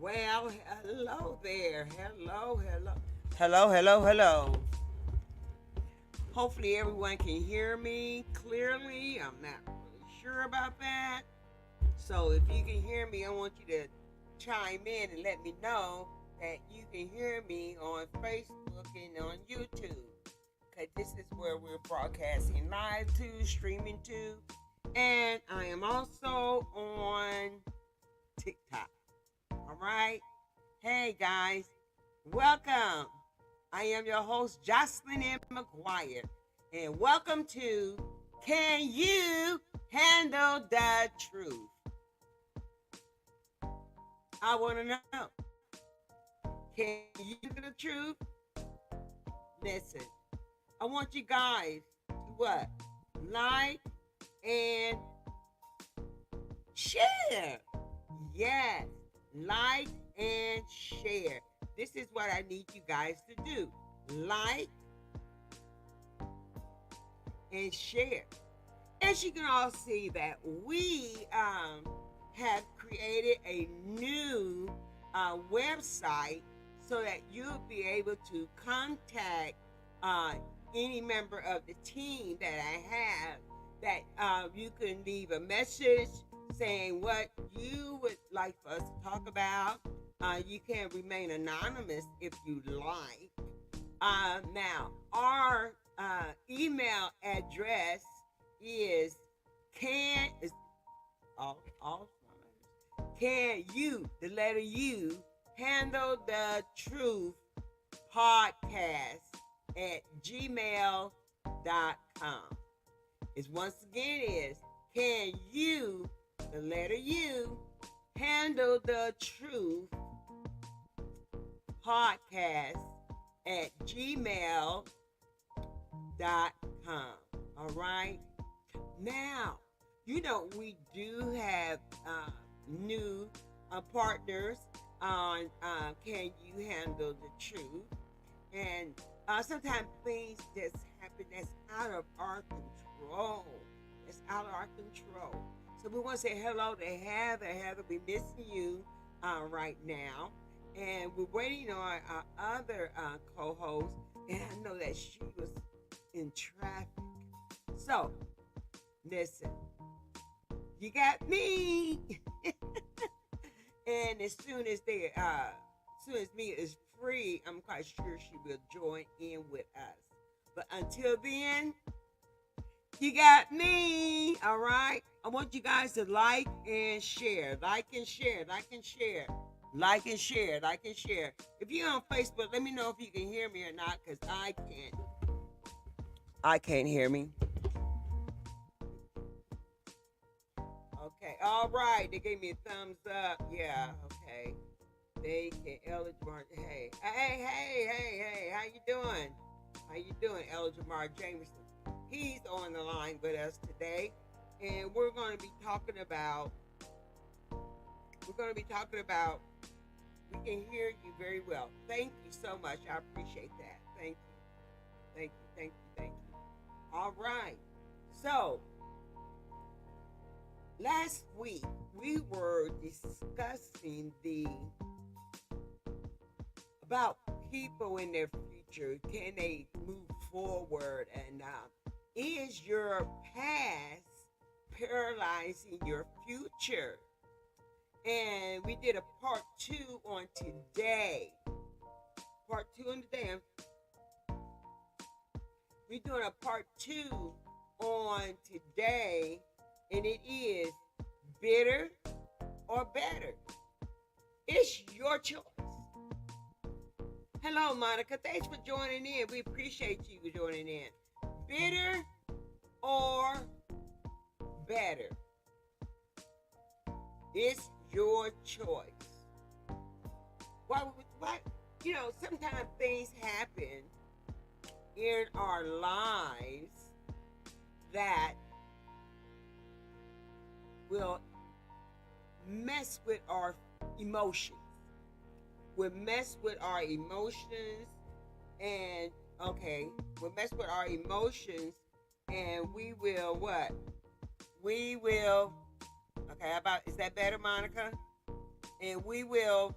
Well, hello there. Hello, hello. Hello, hello, hello. Hopefully, everyone can hear me clearly. I'm not really sure about that. So, if you can hear me, I want you to chime in and let me know that you can hear me on Facebook and on YouTube. Because this is where we're broadcasting live to, streaming to. And I am also on TikTok. All right. Hey guys, welcome. I am your host, Jocelyn M. McGuire, and welcome to Can You Handle the Truth? I want to know, can you handle the truth? Listen, I want you guys to what? Like and share. Yes, like and share. This is what I need you guys to do. Like and share. As you can all see that we have created a new website so that you'll be able to contact uh, any member of the team that I have, that you can leave a message saying what you would like for us to talk about. You can remain anonymous if you like. Now, our email address is is all can you, the letter U, handle the truth podcast at gmail.com. It's once again is can you, the letter U, handle the truth podcast at gmail.com. All right. Now, we do have new partners on Can You Handle the Truth? And sometimes things just happen that's out of our control. It's out of our control. So we want to say hello to Heather. Heather, we're missing you right now. And we're waiting on our other co-host. And I know that she was in traffic. So, listen, you got me. And as soon as Mia is free, I'm quite sure she will join in with us. But until then, you got me. All right. I want you guys to like and share, like and share, like and share, like and share, like and share. If you're on Facebook, let me know if you can hear me or not, because I can't. I can't hear me. Okay, all right. They gave me a thumbs up. Yeah, okay. They can Elijah. Hey. How you doing? How you doing, Elijah Jameson? He's on the line with us today, and we're going to be talking about. We can hear you very well. Thank you so much. I appreciate that. Thank you. All right. So last week we were discussing about people in their future. Can they move forward? And is your past paralyzing your future? And we did a part 2 on today. We're doing a part 2 on today, and it is bitter or better. It's your choice. Hello, Monica. Thanks for joining in. We appreciate you joining in. Bitter or better? It's your choice. Why? Sometimes things happen in our lives that will mess with our emotions. We'll mess with our emotions and we will what? We will, is that better, Monica? And we will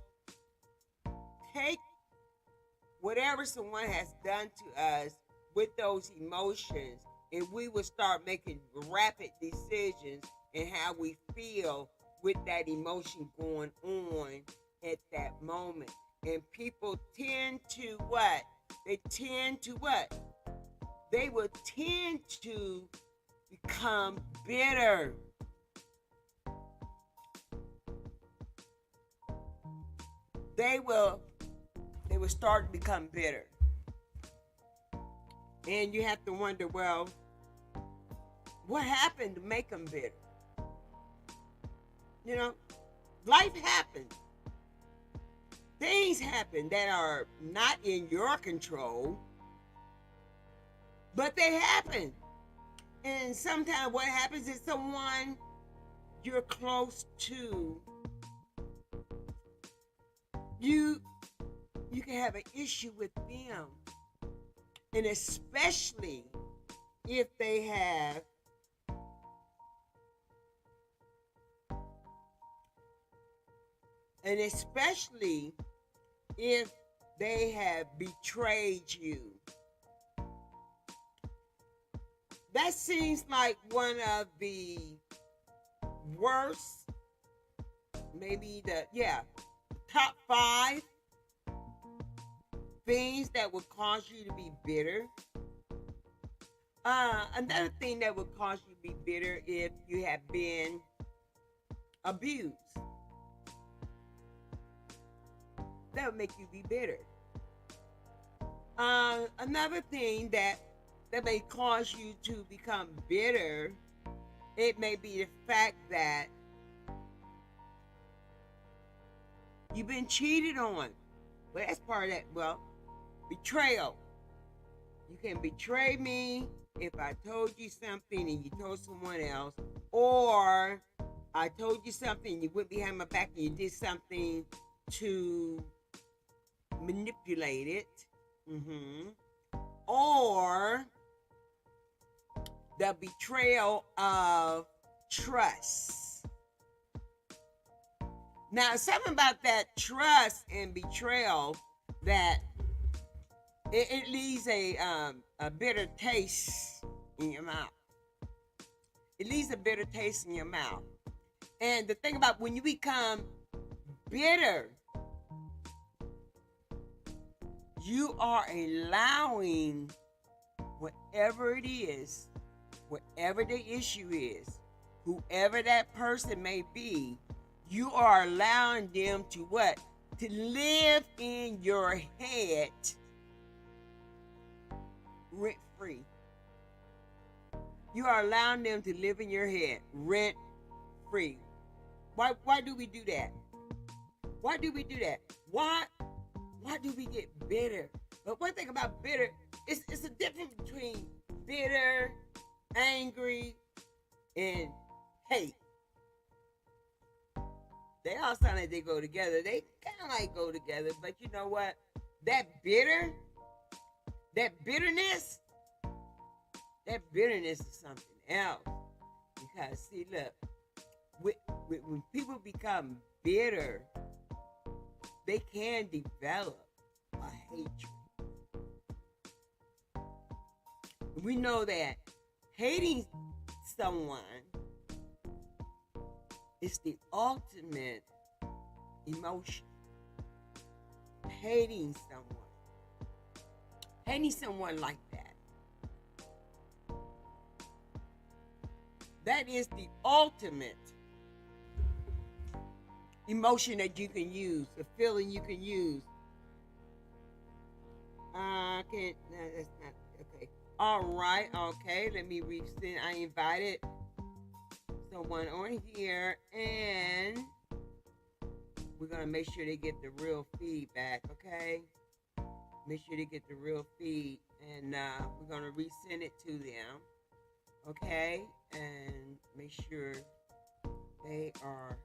take whatever someone has done to us with those emotions, and we will start making rapid decisions in how we feel with that emotion going on at that moment. And people tend to what? They tend to what? They will tend to become bitter. They will start to become bitter. And you have to wonder, well, what happened to make them bitter? You know, life happens. Things happen that are not in your control, but they happen. And sometimes what happens is someone you're close to, you can have an issue with them. And especially if they have betrayed you. That seems like one of the worst, maybe top 5 things that would cause you to be bitter. Another thing that would cause you to be bitter if you have been abused. That would make you be bitter. Another thing that may cause you to become bitter, it may be the fact that you've been cheated on. Well, that's part of that. Well, betrayal. You can betray me if I told you something and you told someone else, or I told you something and you went behind my back and you did something to manipulate it. Or the betrayal of trust. Now, something about that trust and betrayal that it leaves a bitter taste in your mouth. It leaves a bitter taste in your mouth. And the thing about when you become bitter, you are allowing whatever it is, whatever the issue is, whoever that person may be, you are allowing them to what? To live in your head rent free. You are allowing them to live in your head rent free. Why do we do that? Why do we do that? Why do we get bitter? But one thing about bitter, it's a difference between bitter, angry, and hate. They all sound like they go together. They kind of like go together, but you know what? That bitterness is something else. Because see, look, when people become bitter, they can develop a hatred. We know that hating someone is the ultimate emotion. Hating someone like that. That is the ultimate emotion that you can use, the feeling you can use. That's not okay. All right, okay. Let me resend. I invited someone on here, and we're gonna make sure they get the real feedback. Okay, make sure they get the real feed, and we're gonna resend it to them. Okay, and make sure they are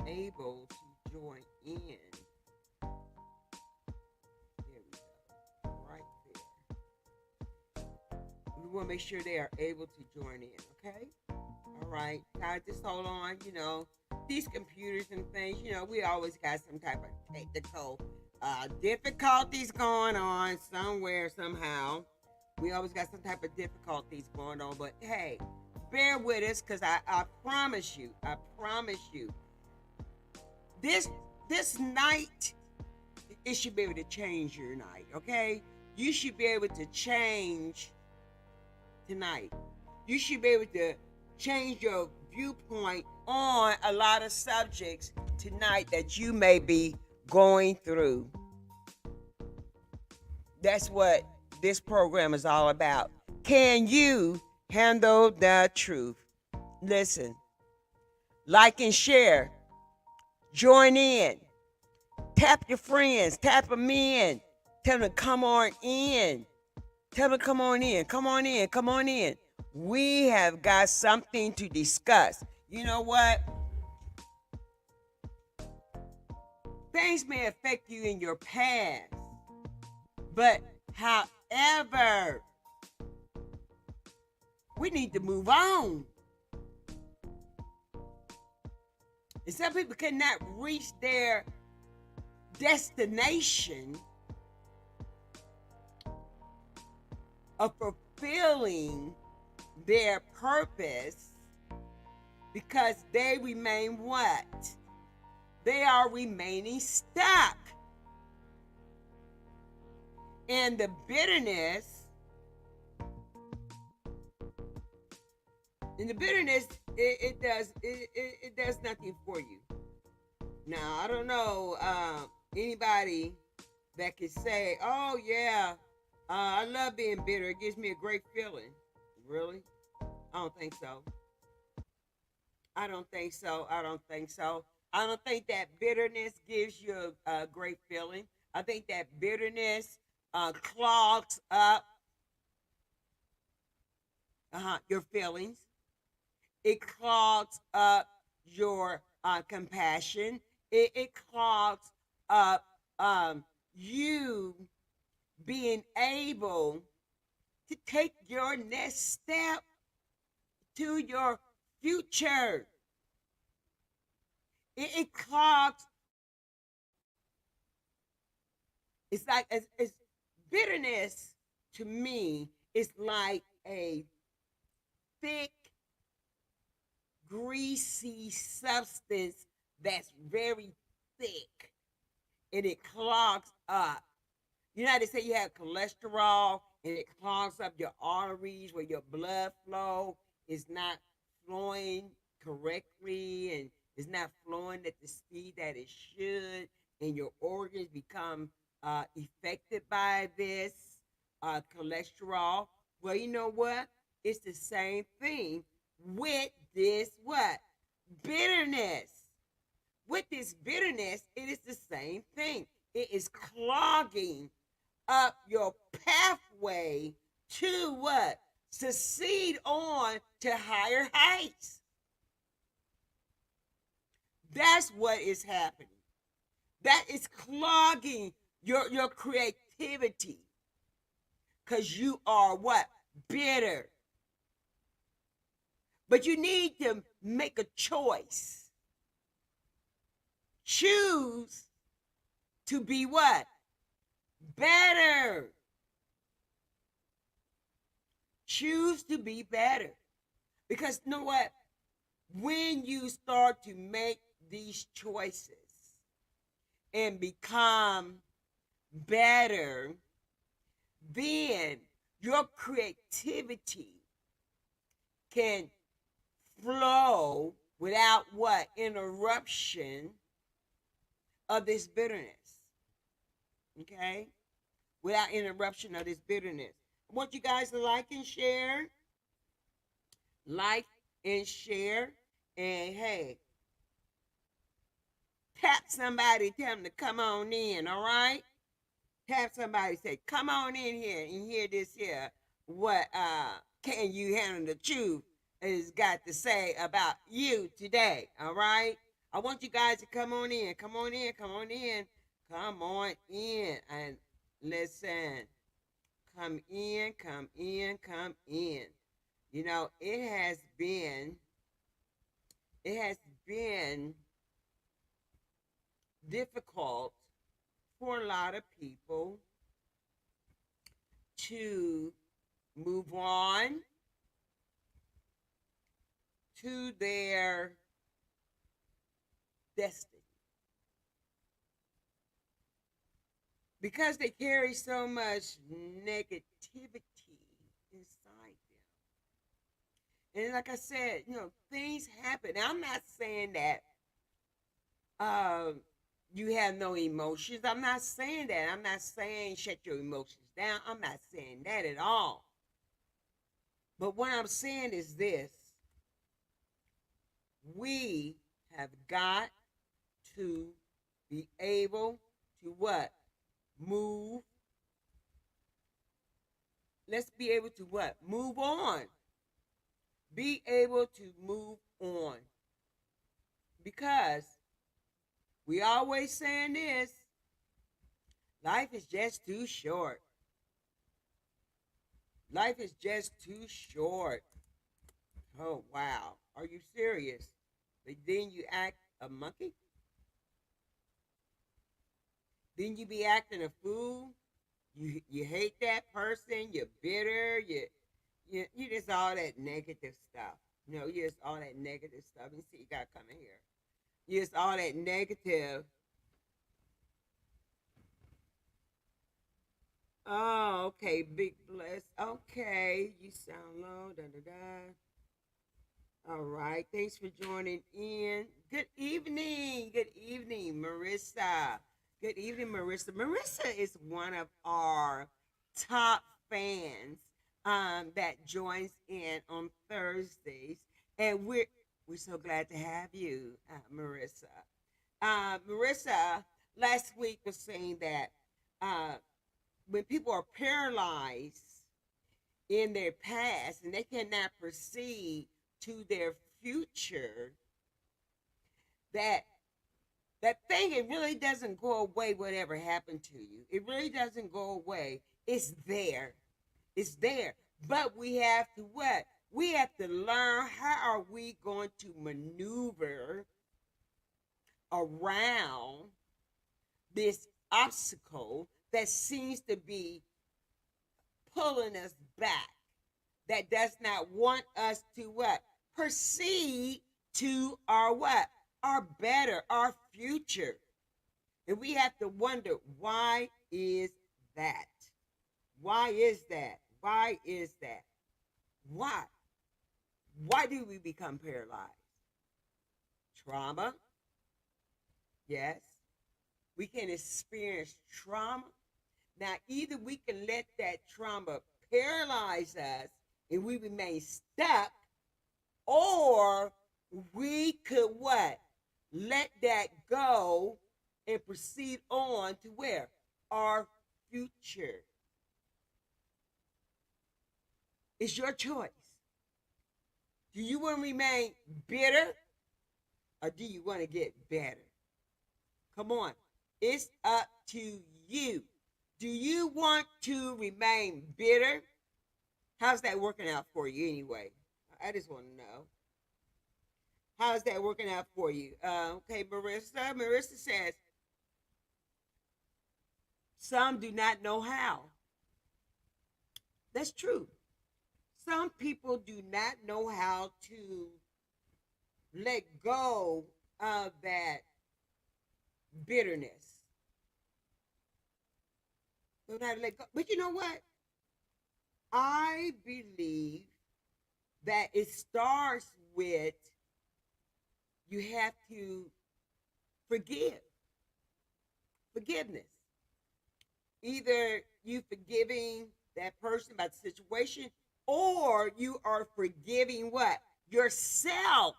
able to join in. There we go. Right there. We want to make sure they are able to join in, okay? All right. Guys, just hold on, these computers and things, we always got some type of technical difficulties going on somewhere, somehow. We always got some type of difficulties going on, but hey, bear with us, because I promise you, this night, it should be able to change your night, okay? You should be able to change tonight. You should be able to change your viewpoint on a lot of subjects tonight that you may be going through. That's what this program is all about. Can you handle the truth? Listen, like and share, join in, tap your friends, tap them in, tell them to come on in. Tell them to come on in, come on in, come on in. We have got something to discuss. You know what? Things may affect you in your past, but however, we need to move on. And some people cannot reach their destination of fulfilling their purpose because they remain what? They are remaining stuck. And the bitterness, it does nothing for you. Now, I don't know anybody that could say, oh yeah, I love being bitter. It gives me a great feeling. Really? I don't think so. I don't think so. I don't think so. I don't think that bitterness gives you a great feeling. I think that bitterness clogs up your feelings. It clogs up your compassion. It clogs up you being able to take your next step to your future. It clogs. It's like it's bitterness to me. It's like a thick, greasy substance that's very thick, and it clogs up. You know how they say you have cholesterol and it clogs up your arteries where your blood flow is not flowing correctly and is not flowing at the speed that it should, and your organs become affected by this cholesterol. Well, you know what? It's the same thing with this what? Bitterness. With this bitterness, it is the same thing. It is clogging up your pathway to what? Succeed on to higher heights. That's what is happening. That is clogging your creativity. Because you are what? Bitter. But you need to make a choice. Choose to be what? Better. Choose to be better. Because you know what? When you start to make these choices and become better, then your creativity can flow without what? Interruption of this bitterness. Okay? Without interruption of this bitterness. I want you guys to like and share. Like and share. And hey, tap somebody, tell them to come on in, all right? Tap somebody, say, come on in here and hear this here. What can you handle the truth has got to say about you today, all right? I want you guys to come on in, come on in, come on in, come on in, and listen. Come in, come in, come in. You know, it has been difficult for a lot of people to move on to their destiny because they carry so much negativity inside them. And like I said, things happen. Now, I'm not saying that you have no emotions. I'm not saying that. I'm not saying shut your emotions down. I'm not saying that at all. But what I'm saying is this: we have got to be able to what? Move. Let's be able to what? Move on. Be able to move on. Because we always saying this: life is just too short. Life is just too short. Oh, wow. Are you serious? But then you act a monkey? Then you be acting a fool? You hate that person, you're bitter, you just all that negative stuff. You just all that negative stuff. You see, you gotta come in here. You just all that negative. Oh, okay, big bless. Okay, you sound low. Da da da. All right, thanks for joining in. Good evening. Good evening, Marissa. Good evening, Marissa. Marissa is one of our top fans that joins in on Thursdays, and we're so glad to have you, Marissa. Marissa last week was saying that uh, when people are paralyzed in their past and they cannot proceed to their future, that thing, it really doesn't go away. Whatever happened to you, it really doesn't go away. It's there. It's there. But we have to what? We have to learn how are we going to maneuver around this obstacle that seems to be pulling us back, that does not want us to what? Proceed to our what? Our better, our future. And we have to wonder, why is that? Why is that? Why is that? Why? Why do we become paralyzed? Trauma. Yes. We can experience trauma. Now, either we can let that trauma paralyze us and we remain stuck, or we could what? Let that go and proceed on to where? Our future. It's your choice. Do you want to remain bitter, or do you want to get better? Come on. It's up to you. Do you want to remain bitter? How's that working out for you anyway? I just want to know. How's that working out for you? Okay, Marissa. Marissa says, some do not know how. That's true. Some people do not know how to let go of that bitterness. Don't know how to let go. But you know what? I believe that it starts with you have to forgive. Forgiveness. Either you forgiving that person about the situation, or you are forgiving what? Yourself.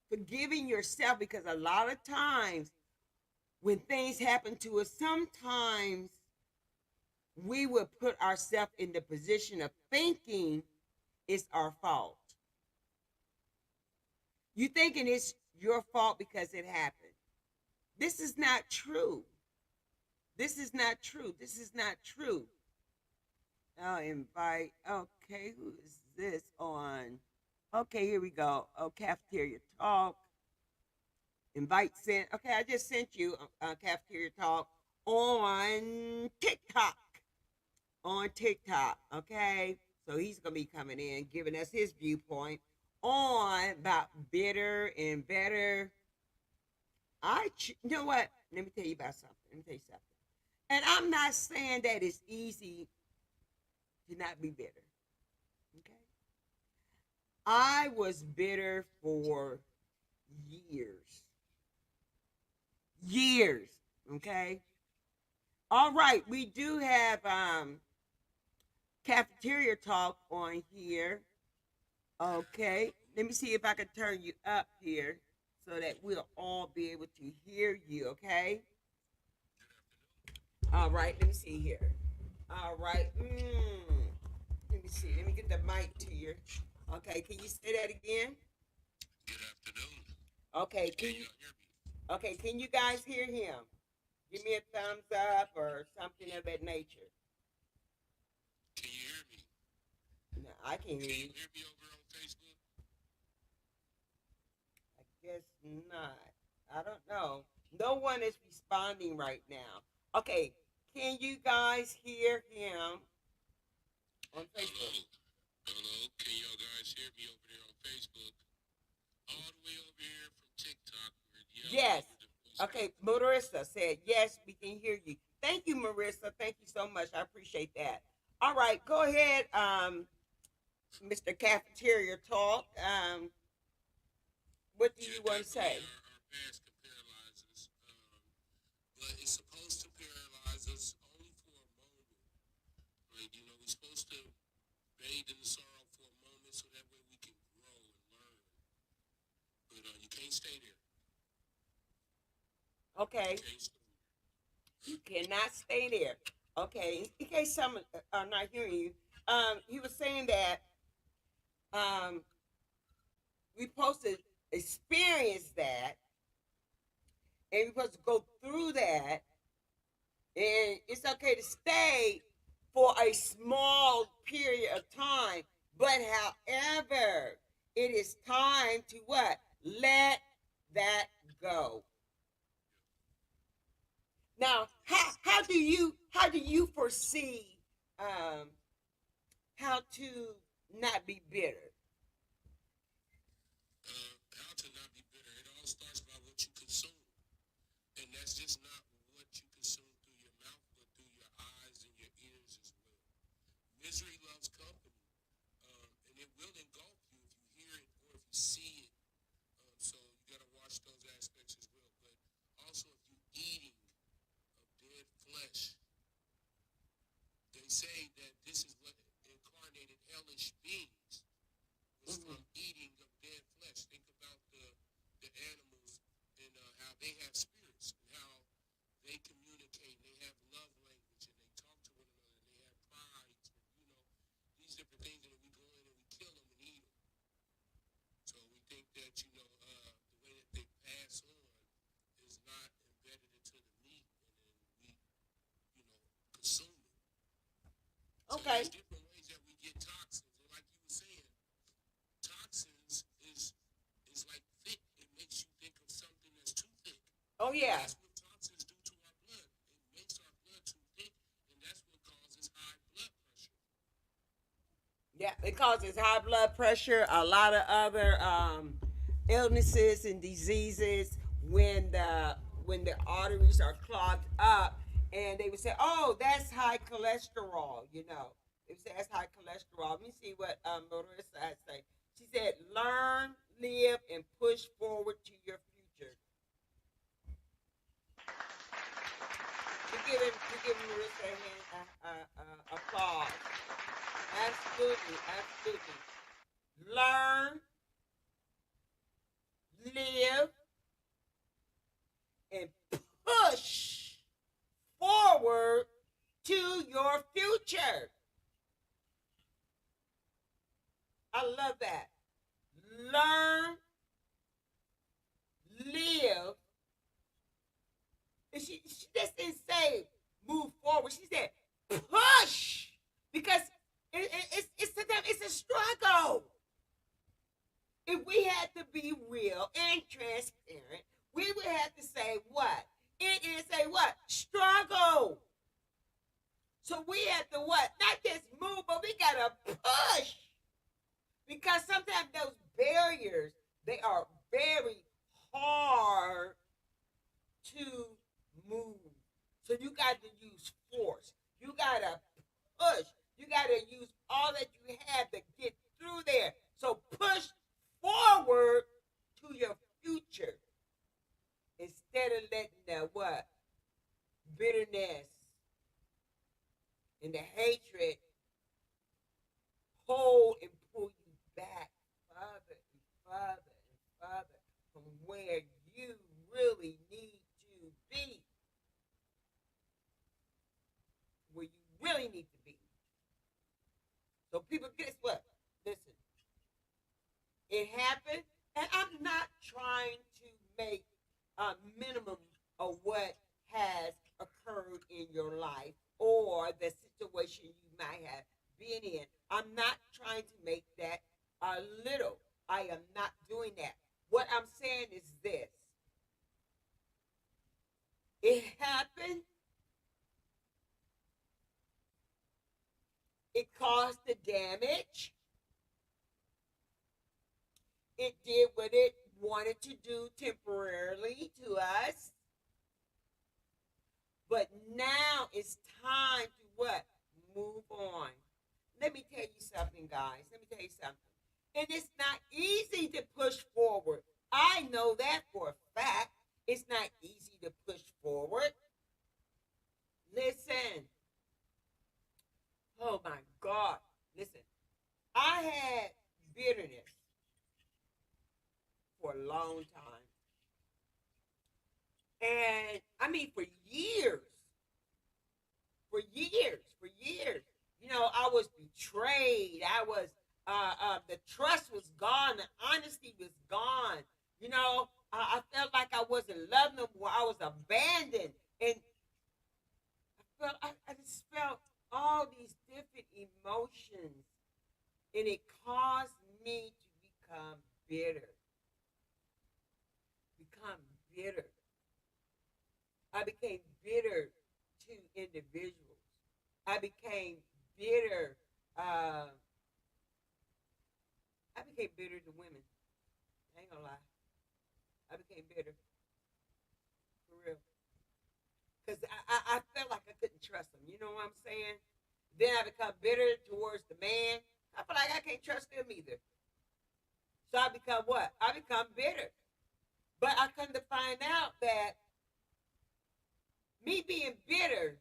Forgiving yourself, because a lot of times when things happen to us, sometimes we will put ourselves in the position of thinking it's our fault. You thinking it's your fault because it happened. This is not true. This is not true. This is not true. I'll invite, okay, who is this on? Okay, here we go. Oh, cafeteria talk. Invite sent. Okay, I just sent you cafeteria talk on TikTok. On TikTok. Okay, so he's gonna be coming in, giving us his viewpoint on about bitter and better. You know what? Let me tell you about something. Let me tell you something. And I'm not saying that it's easy to not be bitter. Okay, I was bitter for years. Years. Okay. All right. We do have cafeteria talk on here. Okay. Let me see if I can turn you up here so that we'll all be able to hear you. Okay. All right. Let me see here. All right. Let me see. Let me get the mic to you. Okay. Can you say that again? Good afternoon. Okay. Okay. Can you guys hear him? Give me a thumbs up or something of that nature. Can you hear me? No, I can Can hear you you. hear me over on Facebook? I guess not. I don't know. No one is responding right now. Okay, can you guys hear him on Hello. Facebook? Hello. Can y'all guys hear me over there on Facebook? All the way over here from TikTok, we're yelling Yes. over the voice Okay, message. Marissa said, yes, we can hear you. Thank you, Marissa. Thank you so much. I appreciate that. All right, go ahead, Mr. Cafeteria Talk. What do Yeah, you want to definitely say? our past can paralyze us. But it's supposed to paralyze us only for a moment. Like, we're supposed to bathe in the sorrow for a moment so that way we can grow and learn. But you can't stay there. You Okay. can't stay there. You cannot stay there. Okay, in case some are not hearing you, he was saying that um, we're supposed to experience that, and we're supposed to go through that, and it's okay to stay for a small period of time. But however, it is time to what? Let that go. Now, how do you foresee um, how to not be bitter? How to not be bitter. It all starts by what you consume. And that's just not what you consume through your mouth, but through your eyes and your ears as well. Misery loves company, and it will engulf you if you hear it or if you see it. So you got to watch those aspects as well. But also, if you're eating of dead flesh, they say that this is what incarnated hellish beings was Mm-hmm. from eating of dead flesh. Think about the animals and how they have spirits and how they communicate. They have love language and they talk to one another. And they have prides and these different things. And we go in and we kill them and eat them. So we think that the way that they pass on is not embedded into the meat, and then we consume it. So Okay. there's different ways that we get toxins. And like you were saying, toxins is like thick. It makes you think of something that's too thick. Oh And yeah. that's what toxins do to our blood. It makes our blood too thick, and that's what causes high blood pressure. Yeah, it causes high blood pressure, a lot of other illnesses and diseases when the arteries are clogged up, and they would say, "Oh, that's high cholesterol." They would say that's high cholesterol. Let me see what Marissa has to say. She said, "Learn, live, and push forward to your future." To give Marissa a hand, applause. Absolutely, absolutely. Learn, live, and push forward to your future. I love that. Learn, live. And she just didn't say move forward. She said push because it's a struggle. If we had to be real and transparent, we would have to say what? It is a what? Struggle. So we have to what? Not just move, but we gotta push. Because sometimes those barriers, they are very hard to move. So you got to use force. You got to push. You got to use all that you have to get through there. So push forward to your future instead of letting the what? Bitterness and the hatred hold and pull you back further and further and further from where you really need to be. Where you really need to be. So people, guess what? Listen, it happened, and I'm not trying to make a minimum of what has occurred in your life or the situation you might have been in. I'm not trying to make that little. I am not doing that. What I'm saying is this. It happened. It caused the damage. It did what it wanted to do temporarily to us. But now it's time to what? Move on. Let me tell you something, guys. Let me tell you something. And it's not easy to push forward. I know that for a fact. It's not easy to push forward. Listen. Oh my God. Listen. I had bitterness for a long time. And I mean for years. For years. For years. You know, I was betrayed. I was the trust was gone, the honesty was gone. You know, I felt like I wasn't loved no more. I was abandoned. And I just felt all these different emotions. And it caused me to become bitter. Become bitter. I became bitter to individuals. I became bitter. I became bitter to women. I ain't gonna lie. I became bitter. For real. Because I felt like I couldn't trust them. You know what I'm saying? Then I become bitter towards the man. I feel like I can't trust them either. So I become what? I become bitter. But I come to find out that me being bitter,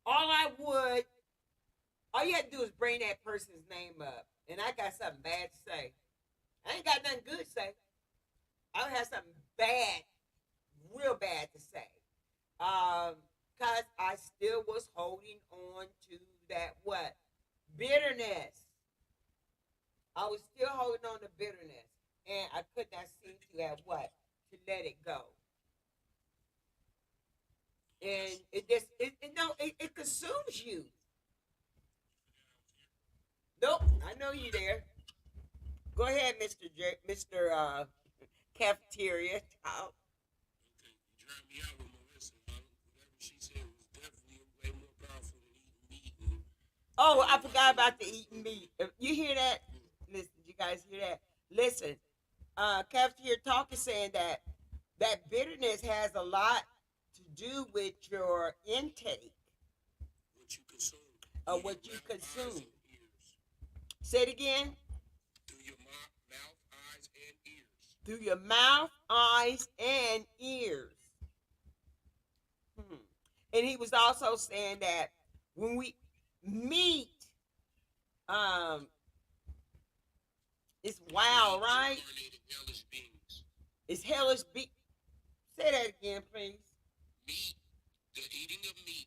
all you had to do is bring that person's name up. And I got something bad to say. I ain't got nothing good to say. I would have something bad, real bad to say. Because I still was holding on to that what? Bitterness. I was still holding on to bitterness. And I could not seem to have what? To let it go. And it consumes you. Nope, I know you there. Go ahead, Mr. Cafeteria. Okay, you drowned me out with Melissa. Whatever she said was definitely way more powerful than eating meat. Oh, I forgot about the eating meat. You hear that? Listen, you guys hear that? Listen, Cafeteria Talk is saying that bitterness has a lot to do with your intake What you consume. of what you consume. Say it again. Through your mouth, eyes, and ears. Through your mouth, eyes, and ears. And he was also saying that when we meat, it's wild, right? Hellish beings. It's hellish be. Say that again, please. Meat, the eating of meat,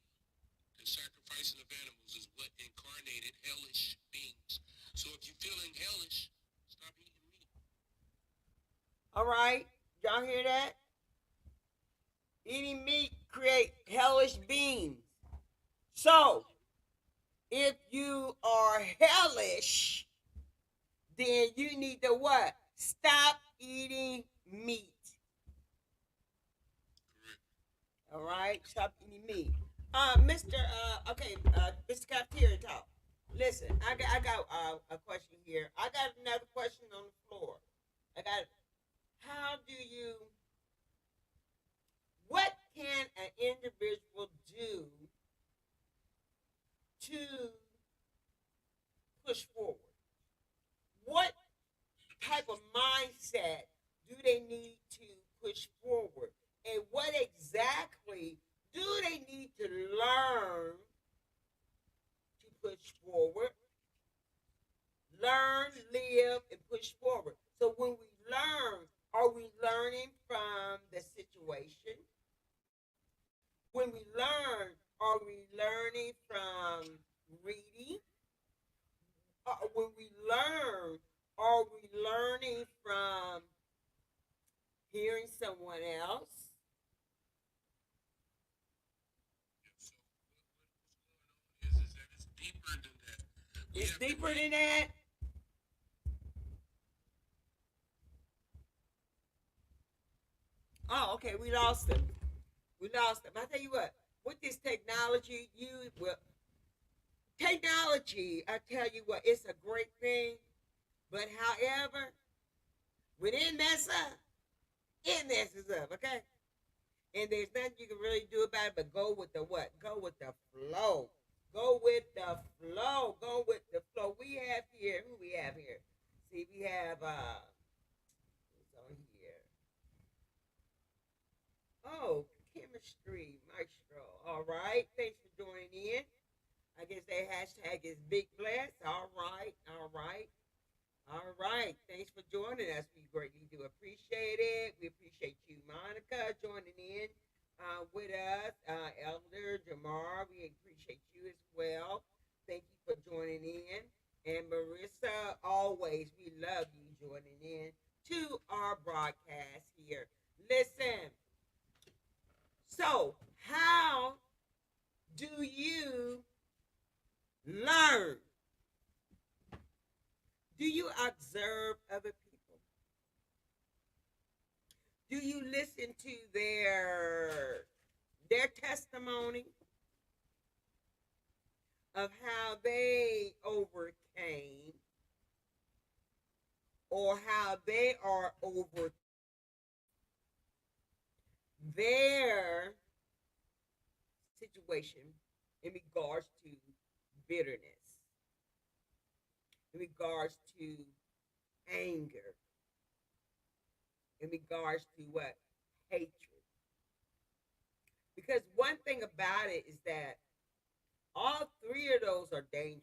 the sacrificing of animals is what incarnated hellish beings. So if you're feeling hellish, stop eating meat. All right, y'all hear that? Eating meat create hellish beings. So if you are hellish, then you need to what? Stop eating meat. Correct. All right, stop eating meat. Mr. Cafeteria Talk. Listen, I got a question here. I got another question on the floor. I got. How do you? What can an individual do to push forward? What type of mindset do they need to push forward? And what exactly do they need to learn to push forward? Learn, live, and push forward. So when we learn, are we learning from the situation? When we learn, are we learning from reading? When we learn, are we learning from hearing someone else? Yeah, so what's going on is that it's deeper than that. We It's have to deeper be. than that. Oh, okay, we lost them. We lost them. I tell you what, with this technology, you will technology. I tell you what, it's a great thing. But however, when it mess up, it messes up. Okay, and there's nothing you can really do about it but go with the what? Go with the flow. Go with the flow. Go with the flow. We have here. Who we have here? See, we have who's on here? Oh, chemistry maestro. All right. Thanks for joining in. I guess that hashtag is Big Bless. All right. All right. All right. Thanks for joining us. We greatly do appreciate it. We appreciate you, Monica, joining in with us. Elder Jamar, we appreciate you as well. Thank you for joining in. And Marissa, always, we love you joining in to our broadcast here. Listen, so how do you learn? Do you observe other people? Do you listen to their testimony of how they overcame or how they are over their situation in regards to bitterness, in regards to anger, in regards to what? Hatred. Because one thing about it is that all three of those are dangerous.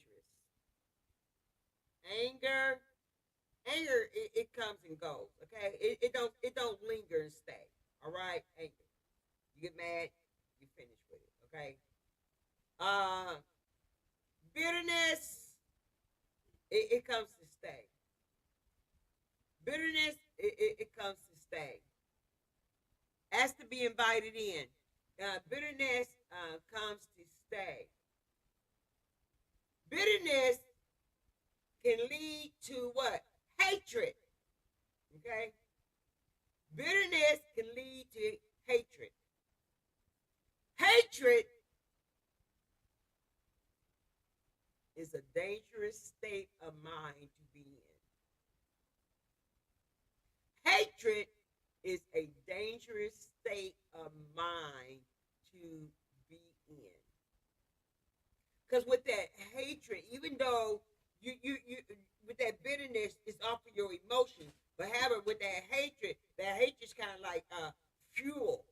Anger, it comes and goes. Okay, it don't linger and stay. All right, anger. You get mad, you finish with it. Okay. Uh, bitterness, it comes to stay. Bitterness, it comes to stay. Has to be invited in. Bitterness comes to stay. Bitterness can lead to what? Hatred. Okay? Bitterness can lead to hatred. Hatred is a dangerous state of mind to be in. Hatred is a dangerous state of mind to be in. Because with that hatred, even though you with that bitterness, it's off of your emotions. But however, with that hatred's kind of like fuel.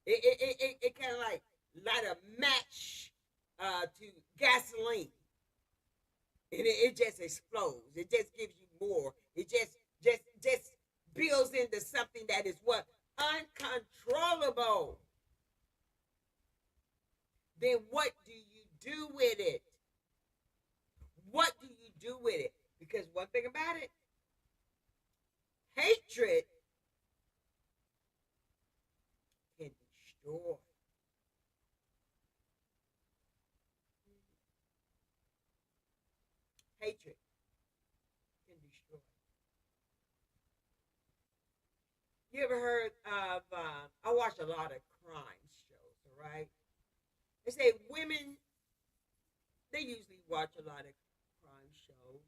It kind of like light a match to gasoline, and it just explodes. It just gives you more. It just builds into something that is what? Uncontrollable. Then what do you do with it? What do you do with it? Because one thing about it, hatred can destroy. Hatred can destroy. You ever heard of? I watch a lot of crime shows. All right, they say women they usually watch a lot of crime shows.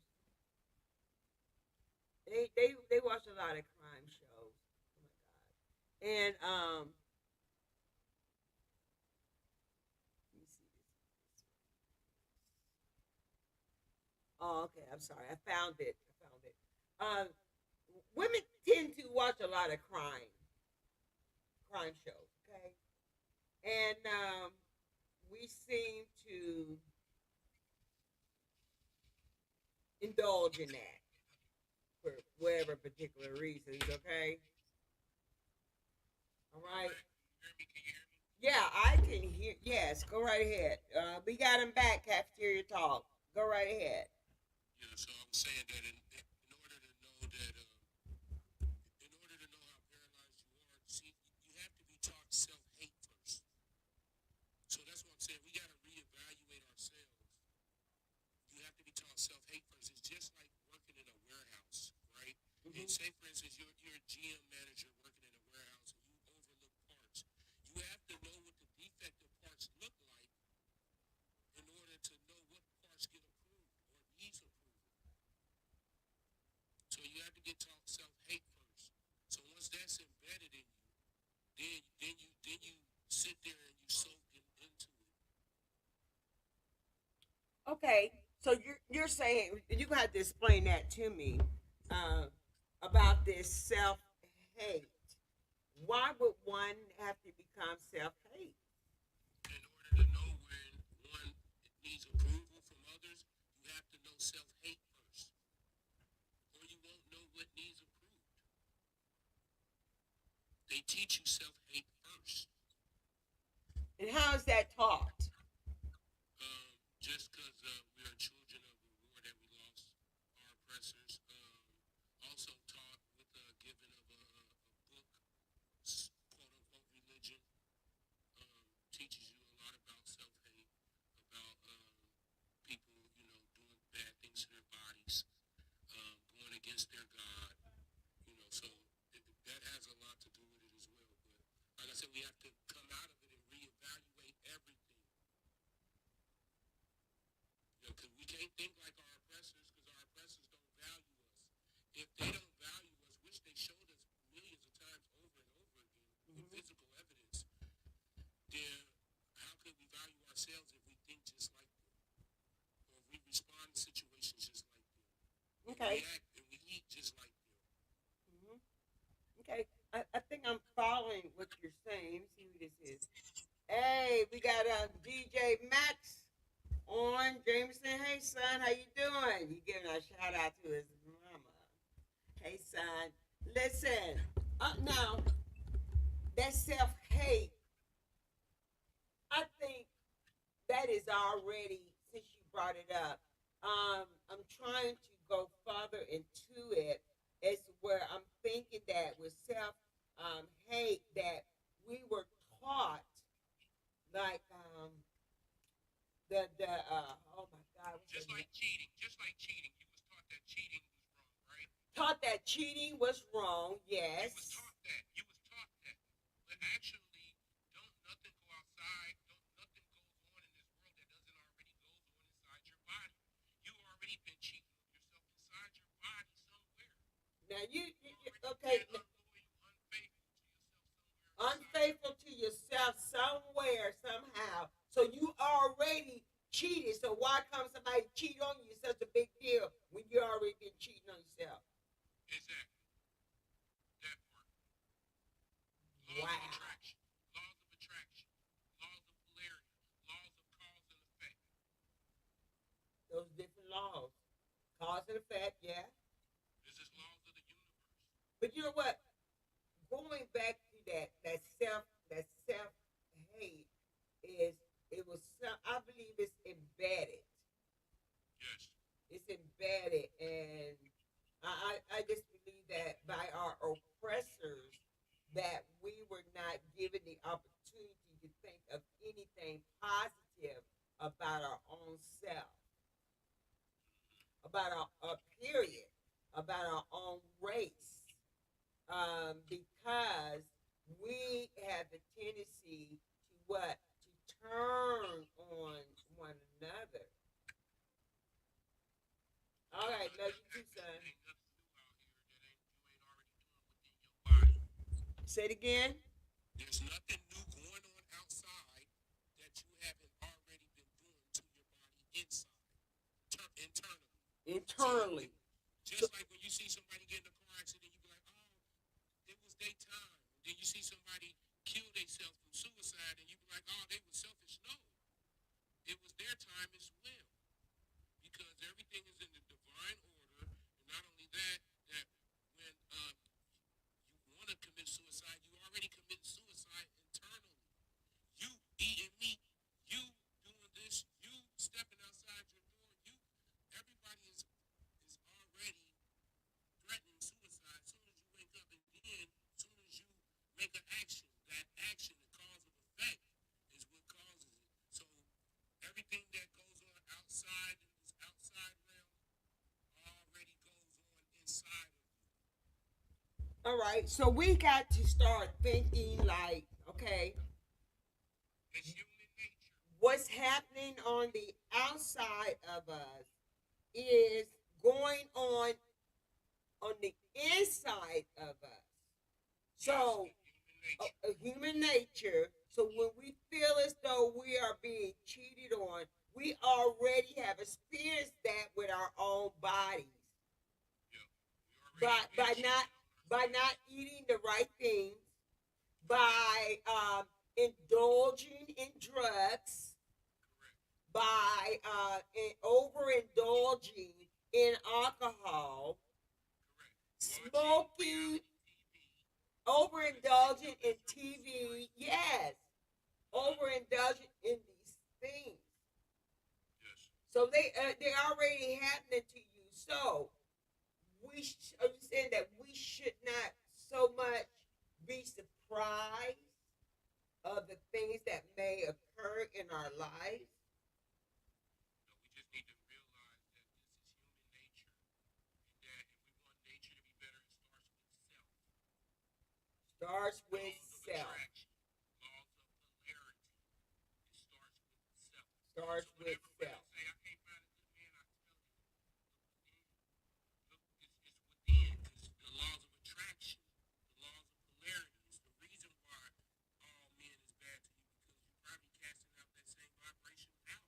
They watch a lot of crime shows. Oh my god! And let me see this. Oh, okay. I'm sorry. I found it. I found it. Women tend to watch a lot of crime shows. Okay, and we seem to indulge in that for whatever particular reasons. Okay, all All right. right. You hear me? Can you hear me? Yeah, I can hear. Yes, go right ahead. We got him back. Cafeteria talk. Go right ahead. Yeah. So I was saying that in order to know that, in order to know how paralyzed you are, see, you have to be taught self-hate first. So that's what I'm saying. We got to reevaluate ourselves. You have to be taught self-hate first. It's just like working in a warehouse, right? And Hmm. say, for instance, you're a GM manager working in a warehouse and you overlook parts. You have to know what the defective parts look like in order to know what parts get approved or needs approval. So you have to get taught self-hate first. So once that's embedded in you, then you sit there and you soak into it. Okay, so you're saying you have to explain that to me uh, about this self hate. Why would one have to become self hate? In order to know when one needs approval from others, you have to know self-hate first, or you won't know what needs approved. They teach you self-hate first. And how is that taught? Just because we are children of a war that we lost our oppressors, also taught with the giving of a book, quote unquote religion, teaches you a lot about self-hate, about people, doing bad things to their bodies, going against their God, so that has a lot to do with it as well. But like I said, we have to come out of it and reevaluate everything. Because we can't think like our oppressors because our oppressors don't value us. If they don't value us, which they showed us millions of times over and over again with Hmm. physical evidence, then how could we value ourselves if we think just like them? Or if we respond to situations just like them? Or Okay. react and we eat just like them? Hmm. Okay. I think I'm following what you're saying. Let me see who this is. Hey, we got DJ Max on Jameson. Hey, son, how you doing? You giving a shout out to his mama. Hey, son. Listen, now that self hate, I think that is already since you brought it up. I'm trying to go further into it. It's where I'm thinking that with self hate that we were taught like the oh my god, what's the Just name? like cheating, just like cheating, you was taught that cheating was wrong, right? Taught that cheating was wrong. You was Yes. taught that. You was taught that. But actually, don't nothing go outside. Don't nothing goes on in this world that doesn't already goes on inside your body. You already been cheating on yourself inside your body somewhere. Now You you already okay? been unloyal, unfaithful to yourself somewhere inside your Unfaithful to yourself somewhere somehow. So you already cheated. So why come somebody cheat on you? It's such a big deal when you already been cheating on yourself. exactly that part. Wow. Laws of attraction, laws of attraction, laws of polarity, laws of cause and effect. Those different laws, cause and effect. Yeah. This is laws of the universe. But you know what? Going back to that self hate is it was some, I believe it's embedded. Yes. It's embedded, and I just believe that by our oppressors that we were not given the opportunity to think of anything positive about our own self, about our period, about our own race, because we have the tendency to what? To turn on one another. All right, love you too, son. Ain't nothing new out here that ain't you ain't already doing within your body. Say it again. There's nothing new going on outside that you haven't already been doing to your body inside, internally. So, Internally. So, just like when you see somebody get in a car accident, you be like, oh, it was their time. Then you see somebody kill themselves from suicide, and you be like, oh, they were selfish. No, it was their time as well, because everything is in the divine order. And not only that, that when you want to commit suicide, you already committed suicide internally. You eating meat, you doing this, you stepping outside your door, you everybody is already threatening suicide as soon as you wake up, and then as soon as you make an action, that action, the cause of effect, is what causes it. So everything that goes on outside in this outside realm already goes on inside of you. all right. So we got to start thinking like, okay, It's human nature. what's happening on the outside of us is going on the inside of us. So, Yes, human nature. human nature. So when we feel as though we are being cheated on, we already have experienced that with our own bodies Yeah, we by already by been not cheated on by ourselves. not eating the right things, Correct, by indulging in drugs, correct, by overindulging in alcohol, correct. Watching smoking, reality TV for the sake overindulging of in commercial TV. strikes. Yes, overindulging in these things. Yes, So they already happening to you. So I'm saying that we should not so much be surprised of the things that may occur in our lives. no, we just need to realize that this is human nature, and that if we want nature to be better, it starts with self. Starts with Laws of self. attraction, laws of polarity. It starts with self. Starts So with whenever self. women say, I can't find a good man, I tell them, look within. Look, it's within, because the laws of attraction, the laws of polarity is the reason why all men is bad to you, because you're probably casting out that same vibration out.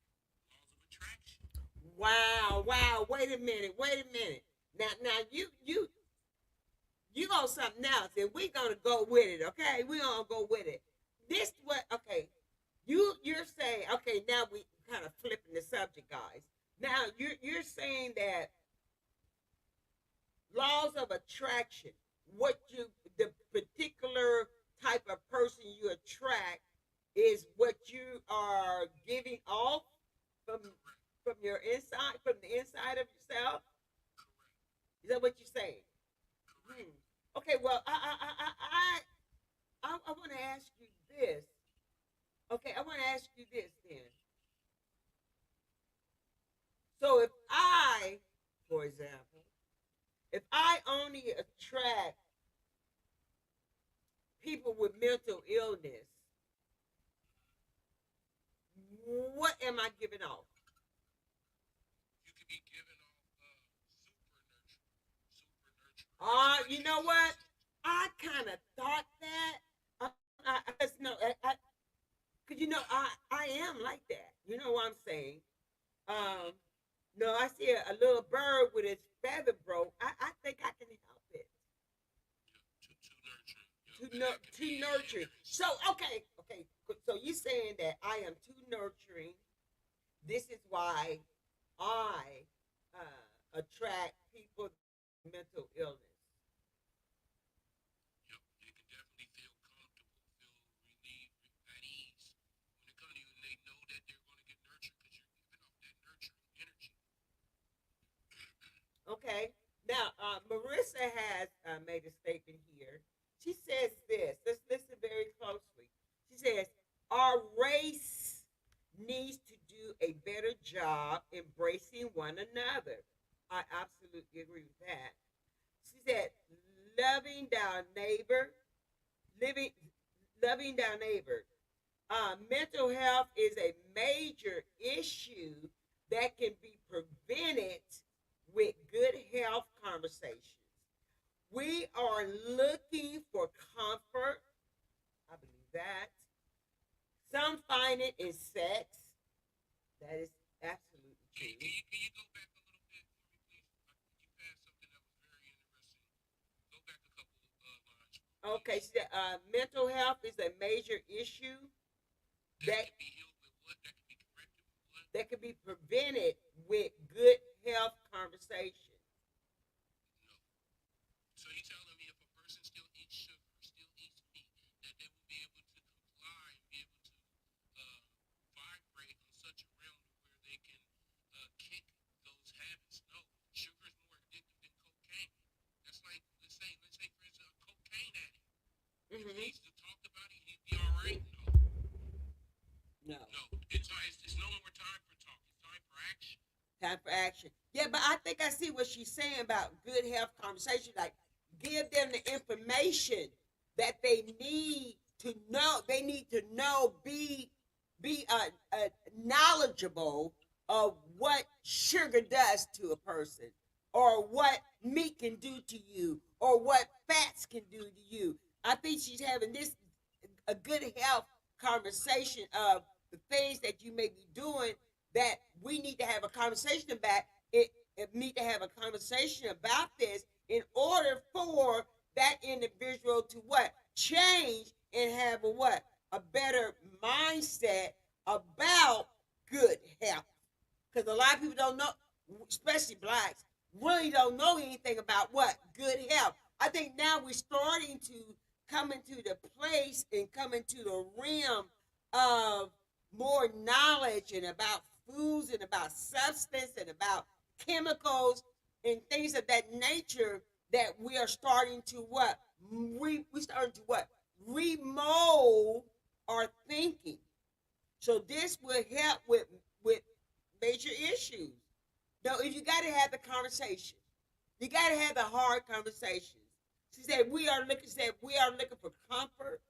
Laws of attraction. Wow, wow. Wait a minute. Wait a minute. Now you on something else, and we're gonna go with it. Okay, we're gonna go with it. This what? Okay, you're saying. Okay, now we kind of flipping the subject, guys. Now you're saying that laws of attraction, what you the particular type of person you attract is what you are giving off from Correct, from your inside, from the inside of yourself. correct, Is that what you're saying? correct. Hmm. Okay, well, I want to ask you this. Okay, I want to ask you this then. So if I, for example, if I only attract people with mental illness, what am I giving off? You could be given off super nurturing. You Somebody know that what? loves it. I kind of thought that. I just know, cause I am like that. You know what I'm saying? Um, no, I see a little bird with its feather broke. I think I can help it Yeah, too nurturing. to And nur- that can to be a nurture. hindrance So too. okay. So you saying that I am too nurturing? This is why I attract people with mental illness. Yep, they can definitely feel comfortable, feel relieved, at ease when it comes to you, and they know that they're going to get nurtured because you're giving off that nurturing energy. Okay. Now, Marissa has made a statement here. She says this. Let's listen very closely. She says, our race needs to do a better job embracing one another. I absolutely agree with that. She said, loving our neighbor, living, loving thy neighbor. Mental health is a major issue that can be prevented with good health conversations. We are looking for comfort. I believe that. Some find it in sex. That is absolutely Can true. you, can you, can you go back a little bit for me, please? You passed something that was very interesting. Go back a couple of lines for me, Okay, please. so mental health is a major issue That that can be healed with what? That can be corrected with what? that can be prevented with good health conversation. No. So you telling me if a person still eats sugar, still eats meat, that they will be able to comply and be able to uh, vibrate on such a realm to where they can kick those habits? No. Sugar is more addictive than cocaine. That's like let's say for instance a cocaine addict. If Mm-hmm. he's talked about it, he'd be all right. No. No. No. It's no more time for talk. It's time for action. Time for action. Yeah, but I think I see what she's saying about good health conversation. Like, give them the information that they need to know. They need to know, be knowledgeable of what sugar does to a person, or what meat can do to you, or what fats can do to you. I think she's having this a good health conversation of the things that you may be doing that we need to have a conversation about it need to have a conversation about this in order for that individual to what change and have a what a better mindset about good health, because a lot of people don't know, especially blacks, really don't know anything about what good health. I think now we're starting to come into the place and come into the realm of more knowledge and about foods and about substance and about chemicals and things of that nature, that we are starting to what we starting to what remold our thinking. So this will help with major issues. No, if you got to have the conversation, you got to have the hard conversations. She said we are looking. Said we are looking for comfort.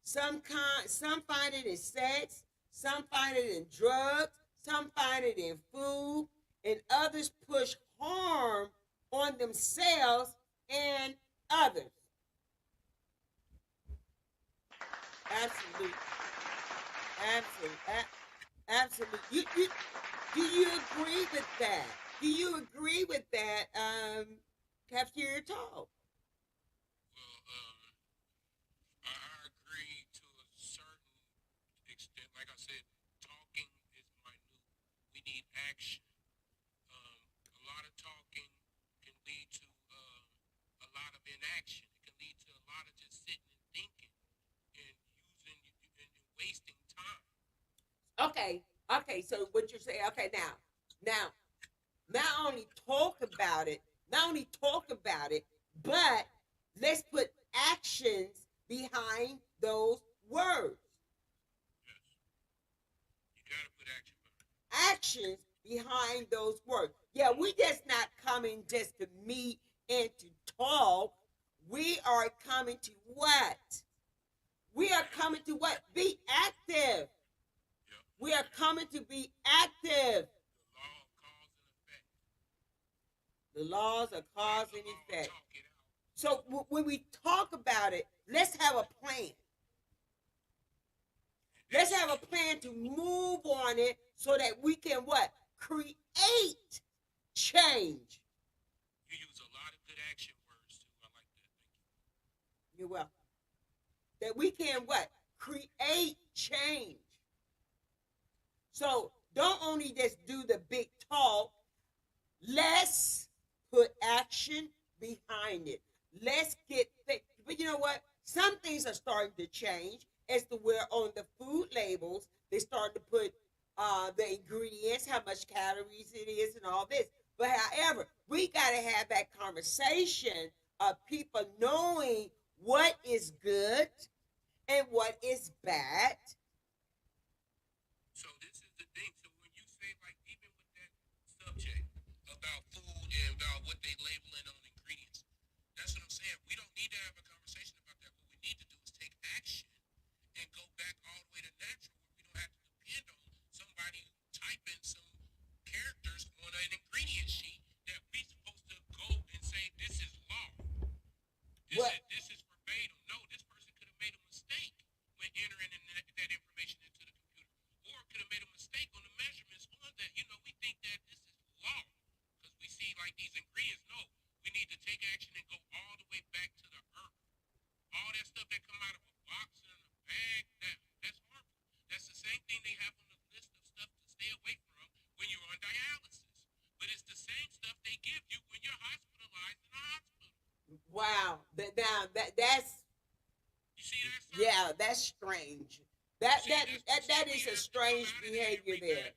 Some find it in sex. Some find it in drugs. Some find it in food, and others push harm on themselves and others. Absolutely, absolutely, absolutely. Do you agree with that? Do you agree with that, Cafeteria Talk? Well, I agree to a certain extent. Like I said, talking is minute. We need action. A lot of talking can lead to a lot of inaction. It can lead to a lot of just sitting and thinking and and wasting time. Okay, okay. So what you're saying? Okay, now, not only talk about it, not only talk about it, but let's put actions behind those words. Yes, you got to put action behind it. Actions behind those words. Yeah, we just not coming just to meet and to talk. We are coming to what? We are Act. coming to what? Be active. Yep. We are coming to be active. The law of cause and effect. The laws of Write cause the and law, effect. talk it out. So when we talk about it, let's have a plan. And Let's have a execute. plan to move on it so that we can what? Create change. You use a lot of good action words too. I like that. Thank you. You're welcome. That we can what? Create change. So don't only just do the big talk, let's put action behind it. Let's get but you know what? Some things are starting to change as to where on the food labels they start to put the ingredients, how much calories it is, and all this. But however, we got to have that conversation of people knowing what is good and what is bad. So this is the thing. So when you say like even with that subject about food and about what they labeling on ingredients, that's what I'm saying. We don't need to have a conversation about that. What we need to do is take Now that's You see that, sir? yeah, that's strange. That is a strange behavior there.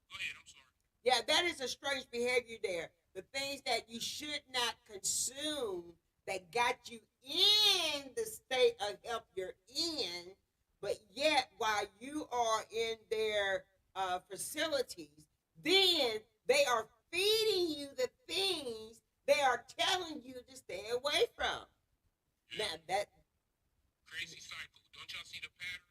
Go ahead, I'm sorry. Yeah, that is a strange behavior there. The things that you should not consume that got you in the state of health you're in, but yet while you are in their facilities, then they are feeding you the things they are telling you to stay away from. Yeah. Now that Crazy cycle. Don't y'all see the pattern?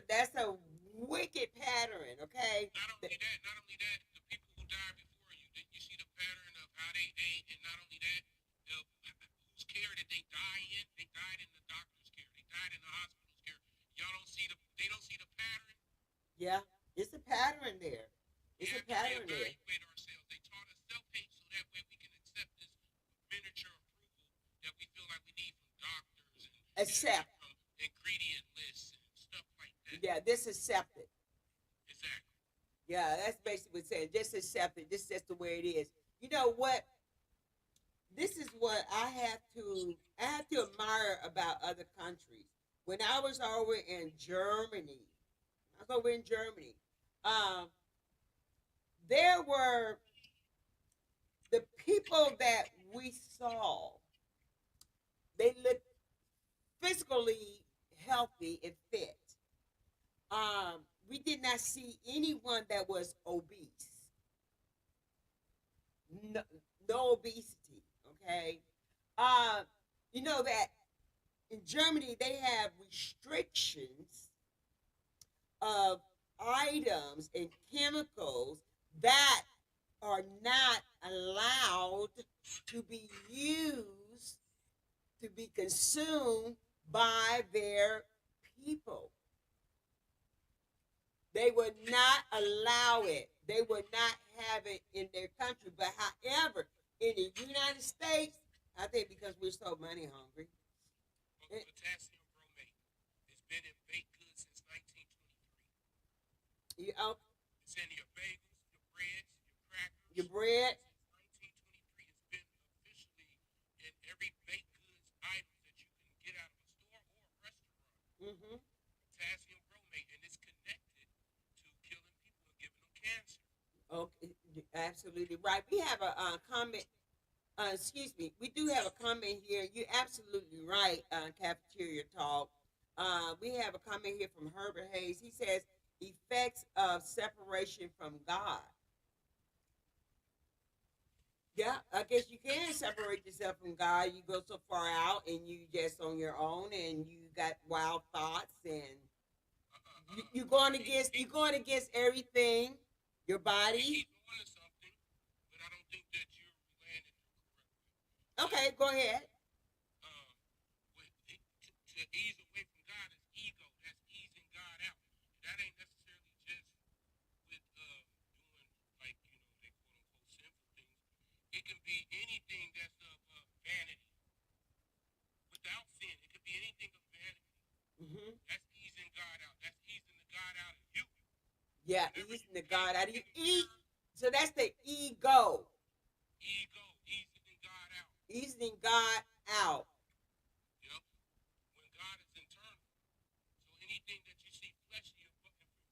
that's a wicked pattern. Okay. Not only that, the people who died before you, did you see the pattern of how they ate, and not only that, whose care did they die in? They died in the doctor's care. They died in the hospital's care. Y'all don't see they don't see the pattern. Yeah, it's a pattern there. We It's a have to pattern there. reevaluate ourselves. They taught us self-hate so that way we can accept this miniature approval that we feel like we need from doctors Accept. from ingredient lists and stuff like that. Yeah, just accept it. Exactly. Yeah, that's basically what saying. Just accept it. This is just the way it is. You know what? This is what I have to admire about other countries. When I was over in Germany, um, there were the people that we saw. They looked physically healthy and fit. We did not see anyone that was obese. No, no obesity. Okay. Uh, you know that in Germany they have restrictions of items and chemicals that are not allowed to be used to be consumed by their people. They would not allow it. They would not have it in their country. But however, in the United States, I think because we're so money hungry. Potassium bromate. It's been in baked goods since 1923. You know, It's in your bagels, your breads, your crackers. your bread. Since 1923, it's been officially in every baked goods item that you can get out of a store or a restaurant. Mm-hmm. Potassium bromate, and it's connected to killing people and giving them cancer. Okay, absolutely right. We have a comment. Excuse me. We do have a comment here. You're absolutely right. Cafeteria talk. We have a comment here from Herbert Hayes. He says effects of separation from God. Yeah, I guess you can separate yourself from God. You go so far out and you just on your own and you got wild thoughts and you're going against everything, your body. He's doing something, but I don't think that you're landing it correctly. Okay, go ahead. To ease away from God is ego. That's easing God out. That ain't necessarily just with doing like they quote unquote sinful things. It can be anything that's of vanity. Without sin, it could be anything of vanity. Mm-hmm. That's easing God out. That's easing the God out of you. Yeah, easing the God out of you. So that's the ego. Ego, easing God out. Easing God out. Yep. When God is internal. So anything that you see fleshy in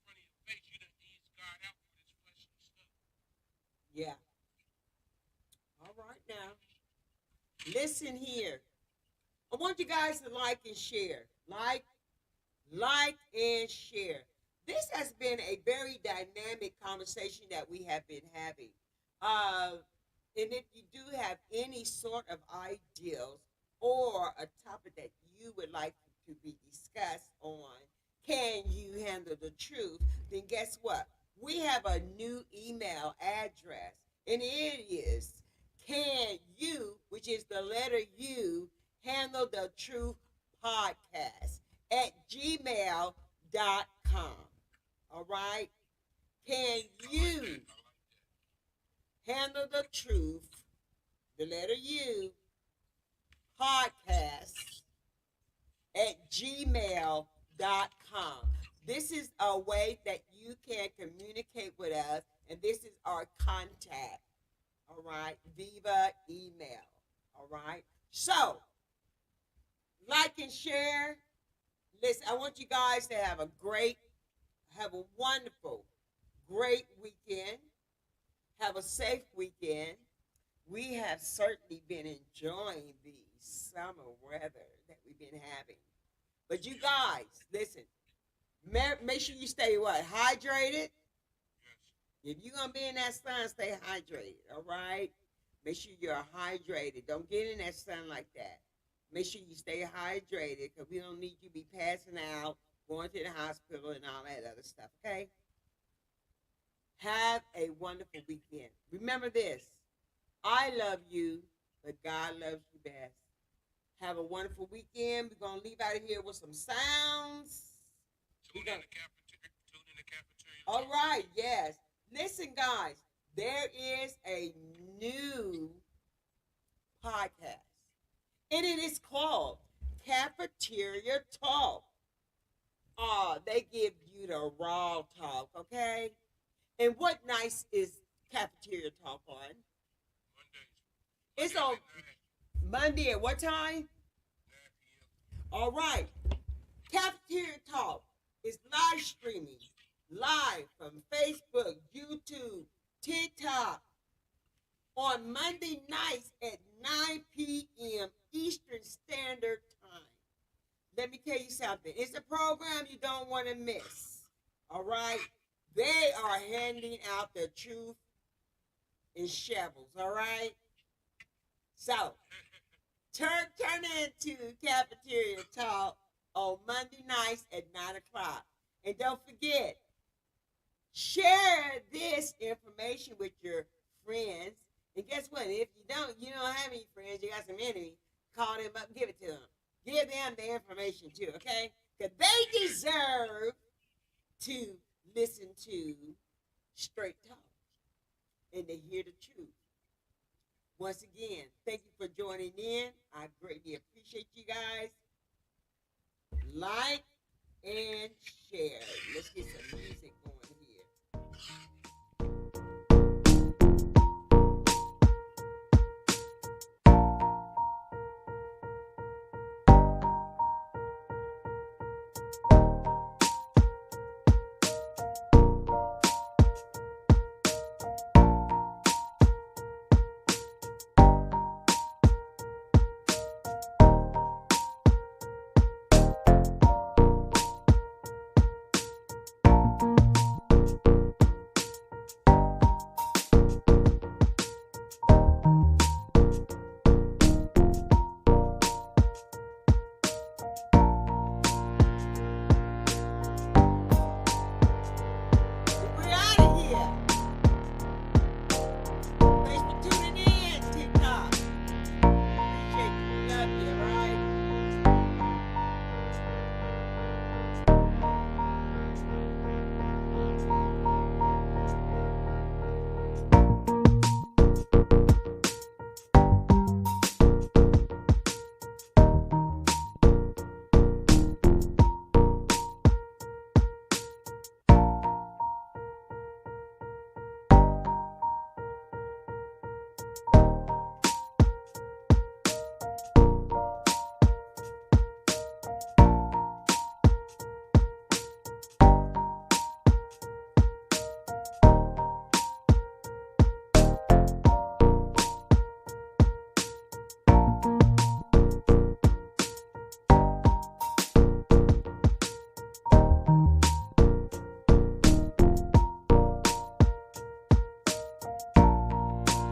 front of your face, you done ease God out for this fleshy stuff. Yeah. All right now. Listen here. I want you guys to like and share. Like and share. This has been a very dynamic conversation that we have been having. Uh, and if you do have any sort of ideas or a topic that you would like to be discussed on, can you handle the truth? Then guess what? We have a new email address, and it is can you, which is the letter U, handle the truth podcast at gmail.com. All right? Can you handle the truth, the letter U, podcast at gmail.com? This is a way that you can communicate with us, and this is our contact. All right? Viva email. All right? So, like and share. Listen, I want you guys to have a wonderful, great weekend. Have a safe weekend. We have certainly been enjoying the summer weather that we've been having. But you guys, listen, make sure you stay what? Hydrated. If you're gonna be in that sun, stay hydrated. All right. Make sure you're hydrated. Don't get in that sun like that. Make sure you stay hydrated because we don't need you to be passing out, going to the hospital, and all that other stuff. Okay. Have a wonderful weekend. Remember this: I love you, but God loves you best. Have a wonderful weekend. We're gonna leave out of here with some sounds. Tune in the cafeteria. Tune in the cafeteria. All right, yes. Listen, guys, there is a new podcast, and it is called Cafeteria Talk. They give you the raw talk, okay? And what nice is Cafeteria Talk on? Mondays. It's on Monday at what time? 9 p.m. All right. Cafeteria Talk is live streaming live from Facebook, YouTube, TikTok on Monday nights at 9 p.m. Eastern Standard Time. Let me tell you something. It's a program you don't want to miss. All right? They are handing out the truth in shovels. All right? So, turn into Cafeteria Talk on Monday nights at 9 o'clock. And don't forget, share this information with your friends. And guess what? If you don't have any friends, you got some enemies, call them up and give it to them. Give them the information too, okay? Because they deserve to listen to straight talk and to hear the truth. Once again, thank you for joining in. I greatly appreciate you guys. Like and share. Let's get some music going here.